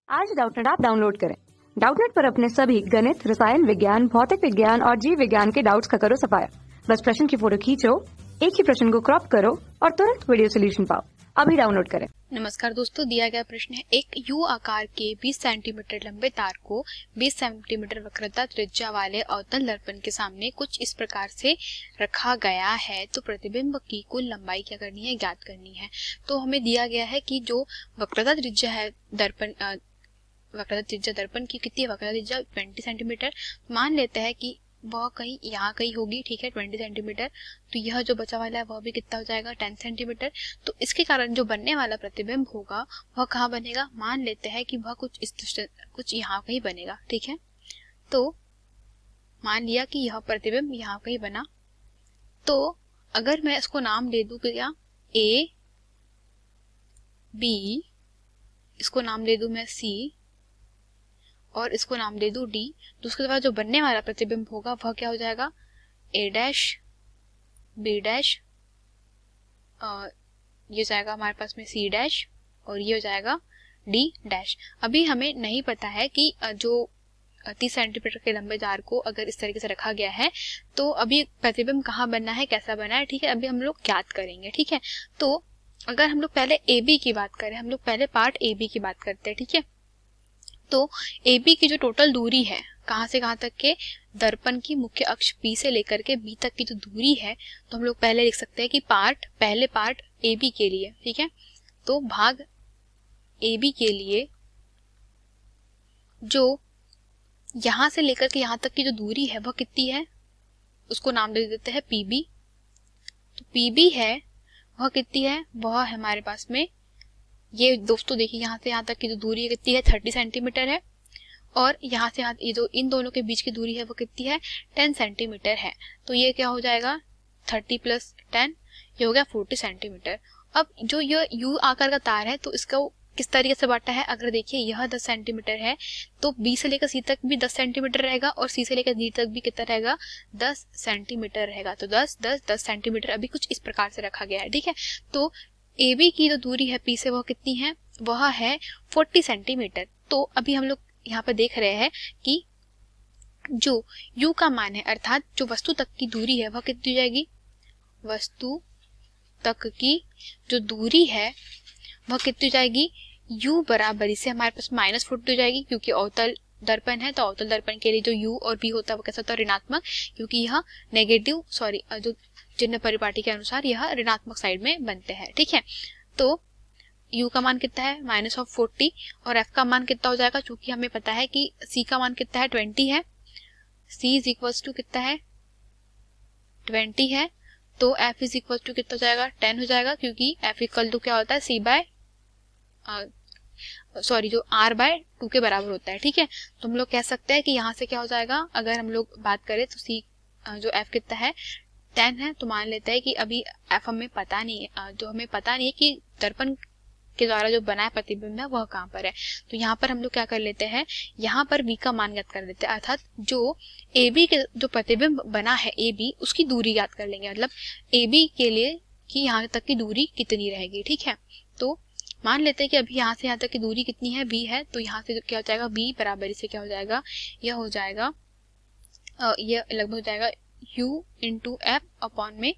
आज Doubtnut app download करें। Doubtnut पर अपने सभी गणित, रसायन विज्ञान, भौतिक विज्ञान और जीव विज्ञान के डाउट्स का करो सफाया। बस प्रश्न की फोटो खींचो, एक ही प्रश्न को क्रॉप करो और तुरंत वीडियो सोल्यूशन पाओ। अभी डाउनलोड करें। नमस्कार दोस्तों, दिया गया प्रश्न है एक यू आकार के 20 सेंटीमीटर लंबे तार को 20 सेंटीमीटर वक्रता त्रिज्या वाले अवतल दर्पण के सामने कुछ इस प्रकार से रखा गया है, तो प्रतिबिंब की कुल लंबाई क्या करनी है, ज्ञात करनी है। तो हमें दिया गया है कि जो वक्रता त्रिज्या है वक्रता त्रिज्या दर्पण की कितनी है, वक्रता त्रिज्या 20 सेंटीमीटर। मान लेते हैं कि वह कहीं यहाँ कहीं होगी, ठीक है, 20 सेंटीमीटर। तो यह जो बचा वाला है वह भी कितना हो जाएगा, 10 सेंटीमीटर। तो इसके कारण जो बनने वाला प्रतिबिंब होगा वह कहाँ बनेगा, मान लेते हैं कि वह कुछ यहाँ कहीं बनेगा, ठीक है। तो मान लिया कि यह प्रतिबिंब यहाँ कहीं बना, तो अगर मैं इसको नाम दे दूं क्या, ए बी, इसको नाम दे दूं मैं सी और इसको नाम दे दूं डी, तो उसके बाद जो बनने वाला प्रतिबिंब होगा वह क्या हो जाएगा, ए डैश बी डैश, ये जाएगा हमारे पास में सी डैश और ये हो जाएगा डी डैश। अभी हमें नहीं पता है कि जो 30 सेंटीमीटर के लंबे तार को अगर इस तरीके से रखा गया है तो अभी प्रतिबिंब कहाँ बनना है, कैसा बना है, ठीक है, अभी हम लोग ज्ञात करेंगे, ठीक है। तो अगर हम लोग पहले ए बी की बात करें, हम लोग पहले पार्ट ए बी की बात करते हैं, ठीक है। तो ए बी की जो टोटल दूरी है कहाँ से कहाँ तक के, दर्पण की मुख्य अक्ष बी से लेकर के बी तक की जो दूरी है, तो हम लोग पहले लिख सकते हैं कि पहले पार्ट ए बी के लिए, ठीक है। तो भाग ए बी के लिए जो यहां से लेकर के यहां तक की जो दूरी है वह कितनी है, उसको नाम दे देते हैं पी बी। तो पी बी है वह कितनी है, वह है हमारे पास में, ये दोस्तों देखिए यहाँ से यहाँ तक की जो दूरी है कितनी है, 30 सेंटीमीटर है। और यहाँ से यहाँ ये जो इन दोनों के बीच की दूरी है वो कितनी है, 10 सेंटीमीटर है। तो ये क्या हो जाएगा, 30 + 10, ये हो गया 40 सेंटीमीटर। अब जो ये यू आकार का तार है तो इसका किस तरीके से बांटा है, अगर देखिए यह 10 सेंटीमीटर है तो बी से लेकर सी तक भी 10 सेंटीमीटर रहेगा और सी से लेकर डी तक भी कितना रहेगा, 10 सेंटीमीटर रहेगा। तो 10 10 10 सेंटीमीटर अभी कुछ इस प्रकार से रखा गया है, ठीक है। तो ए बी की जो दूरी है पी से वह कितनी है, वह है 40 सेंटीमीटर। तो अभी हम लोग यहाँ पर देख रहे हैं कि जो u का मान है अर्थात जो वस्तु तक की दूरी है वह कितनी हो जाएगी, वस्तु तक की जो दूरी है वह कितनी हो जाएगी, u बराबर इसे हमारे पास -40 हो जाएगी, क्योंकि अवतल दर्पण है तो अवतल दर्पण के लिए जो u और b होता है वो कैसा होता है, ऋणात्मक, क्योंकि यह नेगेटिव जो चिन्ह परिपाटी के अनुसार यह ऋणात्मक साइड में बनते हैं, ठीक है। तो u का मान कितना है, -40 और f का मान कितना हो जाएगा, क्योंकि हमें पता है कि c का मान कितना है, 20 है, c = कितना है, 20 है। तो f = कितना हो जाएगा, 10 हो जाएगा, क्योंकि f = क्या होता है, जो r/2 के बराबर होता है, ठीक है। तो हम लोग कह सकते हैं कि यहाँ से क्या हो जाएगा, अगर हम लोग बात करें तो c जो f कितना है, 10 है। तो मान लेते हैं कि अभी f हमें पता नहीं है, जो हमें पता नहीं है कि दर्पण के द्वारा जो बना है प्रतिबिंब है वह कहाँ पर है। तो यहाँ पर हम लोग क्या कर लेते हैं, यहाँ पर v का मान ज्ञात कर देते हैं, अर्थात जो ए बी के जो प्रतिबिंब बना है ए बी उसकी दूरी ज्ञात कर लेंगे, मतलब ए बी के लिए कि यहाँ तक की दूरी कितनी रहेगी, ठीक है। तो मान लेते हैं कि अभी यहाँ से यहाँ तक की दूरी कितनी है, b है, तो यहाँ से क्या हो जाएगा, b बराबर इसे क्या हो जाएगा, यह हो जाएगा यह लगभग हो जाएगा u × f अपॉन में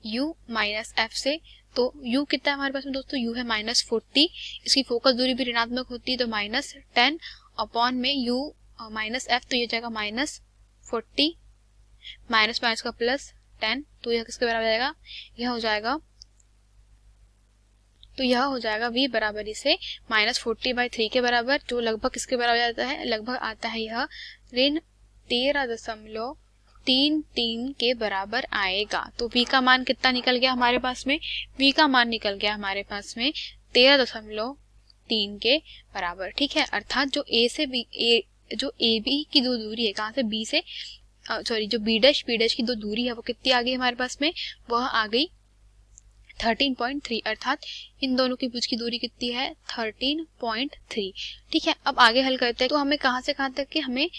u - f से। तो u कितना है हमारे पास में दोस्तों, u है -40, इसकी फोकस दूरी भी ऋणात्मक होती है तो -10 अपॉन में u - f, तो ये जाएगा -40 माइनस का +10, तो यह किसके बराबर जाएगा, यह हो जाएगा v बराबर इसे -40/3 के बराबर, जो लगभग किसके बराबर जाता है, लगभग आता है यह ऋण 13.33 के बराबर आएगा। तो v का मान कितना निकल गया हमारे पास में, v का मान निकल गया हमारे पास में 13.3 के बराबर, ठीक है। अर्थात जो जो ए बी की जो दूरी है, कहाँ से बी से जो बी डैश की जो दूरी है वो कितनी आ गई हमारे पास में, वह आ गई 13.3, अर्थात इन दोनों के बीच की दूरी कितनी है, 13.3, ठीक है। अब आगे हल करते हैं। तो हमें कहाँ से कहाँ तक के, हमें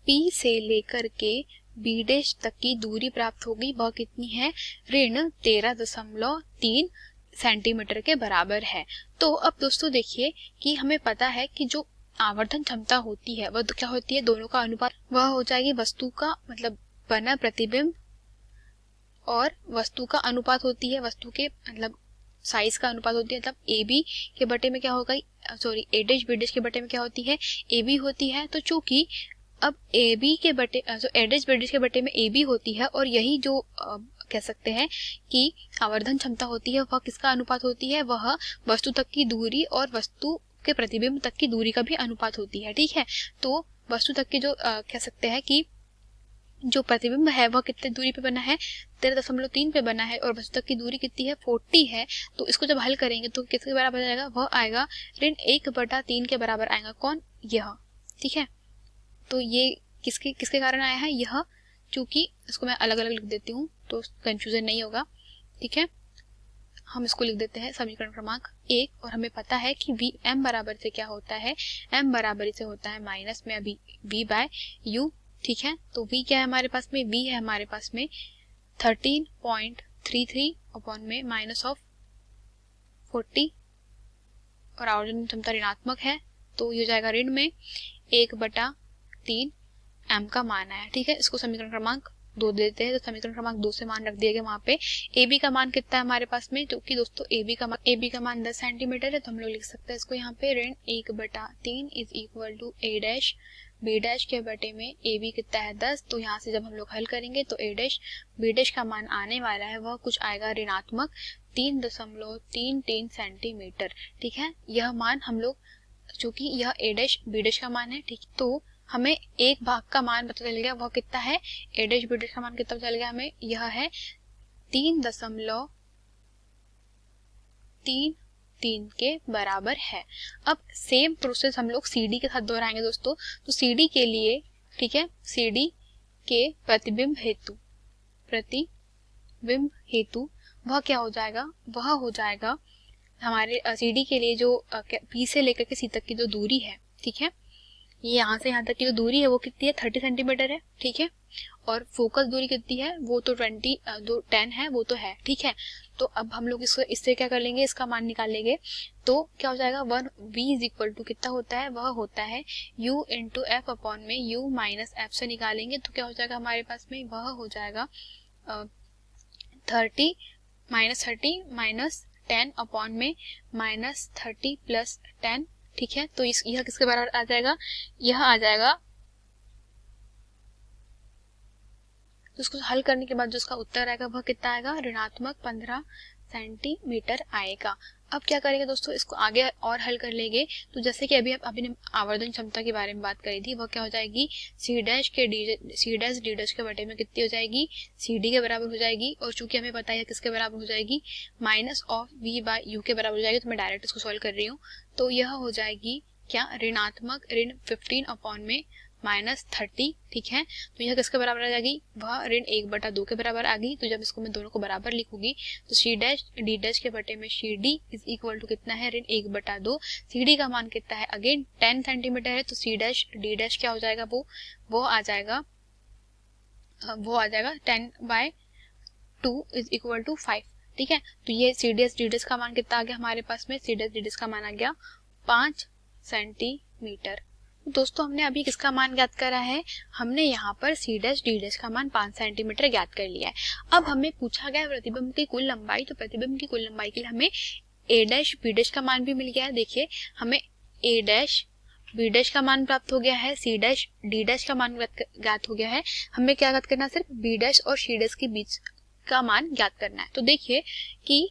P से लेकर के B डैश तक की दूरी प्राप्त होगी, वह कितनी है, ऋण 13.3 सेंटीमीटर के बराबर है। तो अब दोस्तों देखिए कि हमें पता है कि जो आवर्धन क्षमता होती है वह तो क्या होती है, दोनों का अनुपात, वह हो जाएगी वस्तु का मतलब बना प्रतिबिंब और वस्तु का अनुपात होती है, वस्तु के मतलब साइज का अनुपात होती है, मतलब ए बी के बटे में क्या होगा, सॉरी ए डैश बी डैश के बटे में क्या होती है, ए बी होती है। तो चूंकि अब ए बी के बटे ए डैश बी डैश के बटे में ए बी होती है और यही जो कह सकते हैं कि आवर्धन क्षमता होती है वह किसका अनुपात होती है, वह वस्तु तक की दूरी और वस्तु के प्रतिबिंब तक की दूरी का भी अनुपात होती है। ठीक है, तो वस्तु तक की जो कह सकते हैं कि जो प्रतिबिंब है वह कितने दूरी पे बना है, 13.3 पे बना है और वस्तु तक की दूरी कितनी है, 40 है। तो इसको जब हल करेंगे तो किसके बराबर आ जाएगा, वह आएगा ऋण 1/3 के बराबर आएगा। कौन, यह। ठीक है, तो ये किसके किसके कारण आया है, यह। चूंकि इसको मैं अलग अलग लिख देती हूँ तो कंफ्यूजन नहीं होगा। ठीक है, हम इसको लिख देते हैं समीकरण क्रमांक 1 और हमें पता है कि वी एम बराबर से क्या होता है, एम बराबर से होता है माइनस में अभी वी बाय यू। ठीक है, तो v क्या है हमारे पास में, v है हमारे पास में 13.33 अपॉन में माइनस ऑफ 40 और आवर्धन क्षमता ऋणात्मक है तो ये हो जाएगा ऋण में 1/3 m का मान है। ठीक है, इसको समीकरण क्रमांक 2 देते हैं तो समीकरण क्रमांक 2 से मान रख दिया गया वहां पे। ए बी का मान कितना है हमारे पास में, जो कि दोस्तों ए बी का मान 10 सेंटीमीटर है, तो हम लोग लिख सकते हैं इसको यहाँ पे ऋण 1/3 is equal to a dash B dash के बटे में ए बी कितना है 10। तो यहाँ से जब हम लोग हल करेंगे तो ए डैश बी डैश का मान आने वाला है वह कुछ आएगा ऋणात्मक 3.33 सेंटीमीटर। ठीक है, यह मान हम लोग, चूंकि यह ए डैश बी डैश का मान है, ठीक, तो हमें एक भाग का मान पता चल गया वह कितना है, ए डैश बी डैश का मान कितना चल गया हमें, यह है 3.33 के बराबर है। अब सेम प्रोसेस हम लोग सी डी के साथ दोहराएंगे दोस्तों। तो सी डी के लिए, ठीक है, सी डी के प्रतिबिंब हेतु वह क्या हो जाएगा, वह हो जाएगा हमारे सी डी के लिए जो पी से लेकर के सी तक की जो दूरी है, ठीक है, ये यहाँ से यहाँ तक की जो दूरी है वो कितनी है, 30 सेंटीमीटर है। ठीक है, और फोकस दूरी कितनी है, वो तो 10 है, वो तो है। ठीक है, तो अब हम लोग इससे क्या कर लेंगे, इसका मान निकाल लेंगे। तो क्या हो जाएगा, 1v इज इक्वल टू कितना होता है, वह होता है u इंटू एफ अपॉन में u माइनस एफ से निकालेंगे तो क्या हो जाएगा हमारे पास में, वह हो जाएगा 30 माइनस 10 अपॉन में माइनस 30 प्लस 10। ठीक है, तो यह किसके बराबर आ जाएगा, यह आ जाएगा, तो इसको हल करने के बाद जो इसका उत्तर आएगा वह कितना आएगा, ऋणात्मक 15 सेंटीमीटर आएगा। अब क्या करेंगे दोस्तों, इसको आगे और हल कर लेंगे। तो जैसे कि अभी ने आवर्धन क्षमता के बारे में बात करी थी, वह क्या हो जाएगी, सी डैश डी डैश के बटे में कितनी हो जाएगी, सी डी के बराबर हो जाएगी। और चूंकि हमें पता है किसके बराबर हो जाएगी, minus of v by u के बराबर हो जाएगी। तो मैं डायरेक्ट इसको सॉल्व कर रही हूँ। तो यह हो जाएगी क्या, ऋणात्मक ऋण 15 अपॉन में माइनस 30। ठीक है, तो यह किसके बराबर आ जाएगी, वह ऋण 1/2 के बराबर आ गई। तो जब इसको मैं दोनों को बराबर लिखूंगी तो सी डैश डी डैश के बटे में C D is equal to कितना है, ऋण 1/2। सी डी का मान कितना है, अगेन 10 सेंटीमीटर है, तो सी डैश डी डैश क्या हो जाएगा, वो आ जाएगा 10/2 इज इक्वल टू 5। ठीक है, तो ये सी डैश डी डैश का मान कितना आ गया हमारे पास में, सी डैश डी डैश का मान आ गया 5 सेंटीमीटर। दोस्तों हमने अभी किसका मान ज्ञात करा है, हमने यहाँ पर सी डैश डी डैश का मान 5 सेंटीमीटर ज्ञात कर लिया है। अब हमें पूछा गया प्रतिबिंब की कुल लंबाई, तो प्रतिबिंब की कुल लंबाई के लिए हमें ए डैश बी डैश का मान भी मिल गया है। देखिए हमें ए डैश बी डैश का मान प्राप्त हो गया है, सी डैश डी डैश का मान ज्ञात हो गया है। हमें क्या ज्ञात करना है, सिर्फ बी डैश और सी डैश के बीच का मान ज्ञात करना है। तो देखिए कि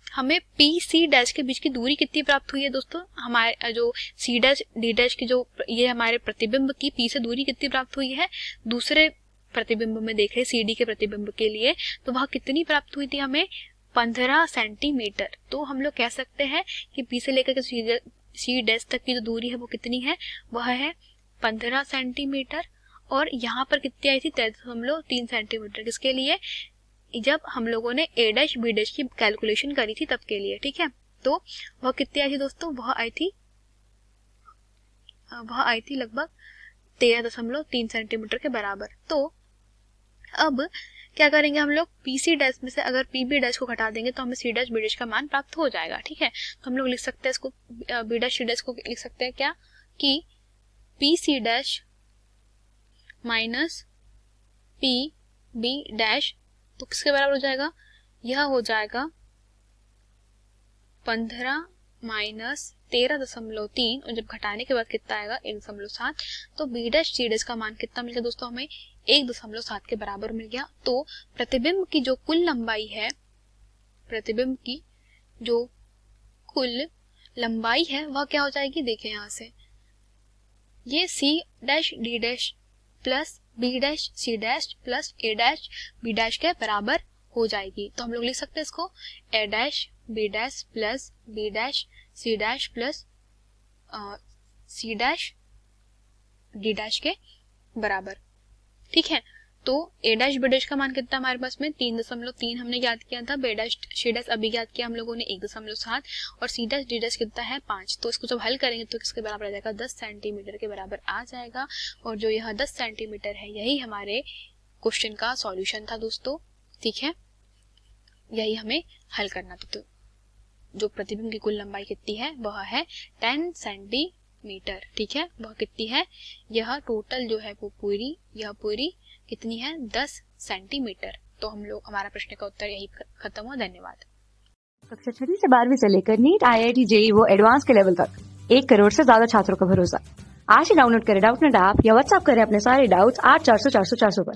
हमें पी सी डैश के बीच की दूरी कितनी प्राप्त हुई है दोस्तों, हमारे जो सी डैश डी डैश की जो ये हमारे प्रतिबिंब की पी से दूरी कितनी प्राप्त हुई है, दूसरे प्रतिबिंब में देख रहे सी डी के प्रतिबिंब के लिए, तो वह कितनी प्राप्त हुई थी हमें, 15 सेंटीमीटर। तो हम लोग कह सकते हैं कि पी से लेकर के सी डैश तक की जो दूरी है वो कितनी है, वह है 15 सेंटीमीटर। और यहाँ पर कितनी आई थी, 13.3 सेंटीमीटर, किसके लिए, जब हम लोगों ने ए डैश बी डैश की कैलकुलेशन करी थी तब के लिए। ठीक है, तो वह कितनी आई थी दोस्तों, वह आई थी लगभग 13.3 सेंटीमीटर के बराबर। तो अब क्या करेंगे हम लोग, पी सी डैश में से अगर पी बी डैश को घटा देंगे तो हमें सी डैश बी डैश का मान प्राप्त हो जाएगा। ठीक है, तो हम लोग लिख सकते हैं इसको, बी डैश सी डैश को लिख सकते हैं क्या, कि P C dash minus P B dash, तो किसके बराबर हो जाएगा? यह हो जाएगा 15 माइनस 13.3, और जब घटाने के बाद कितना आएगा? 1.7। तो बी डैश सी डैश का मान कितना मिल गया दोस्तों? हमें 1.7 के बराबर मिल गया। तो प्रतिबिंब की जो कुल लंबाई है, प्रतिबिंब की जो कुल लंबाई है वह क्या हो जाएगी? देखिए यहाँ से ये C dash D dash plus B dash C dash plus A dash B dash के बराबर हो जाएगी। तो हम लोग लिख सकते हैं इसको A dash B dash plus B dash C dash plus C dash D dash के बराबर। ठीक है, तो ए डैश बी डैश का मान कितना हमारे पास में? 3.3 हमने याद किया था। बी डैश सी डैश अभी याद किया हम लोगों ने 1.7, और सी डैश डी डैश कितना है? 5। तो इसको जब हल करेंगे तो किसके बराबर आ जाएगा? 10 सेंटीमीटर के बराबर आ जाएगा। और जो यह 10 सेंटीमीटर है यही हमारे क्वेश्चन का सॉल्यूशन था दोस्तों। ठीक है, यही हमें हल करना था। तो जो प्रतिबिंब की कुल लंबाई कितनी है? वह है 10 सेंटीमीटर। ठीक है, वह कितनी है? यह टोटल जो है वो पूरी कितनी है? 10 सेंटीमीटर। तो हम लोग, हमारा प्रश्न का उत्तर यही खत्म हुआ। धन्यवाद। कक्षा 6 से 12वीं से लेकर नीट, IIT, JEE वो एडवांस के लेवल तक 1 करोड़ से ज्यादा छात्रों का भरोसा। आज ही डाउनलोड करें डाउटनेट ऐप या व्हाट्सएप करें अपने सारे डाउट्स 8400 400 400 पर।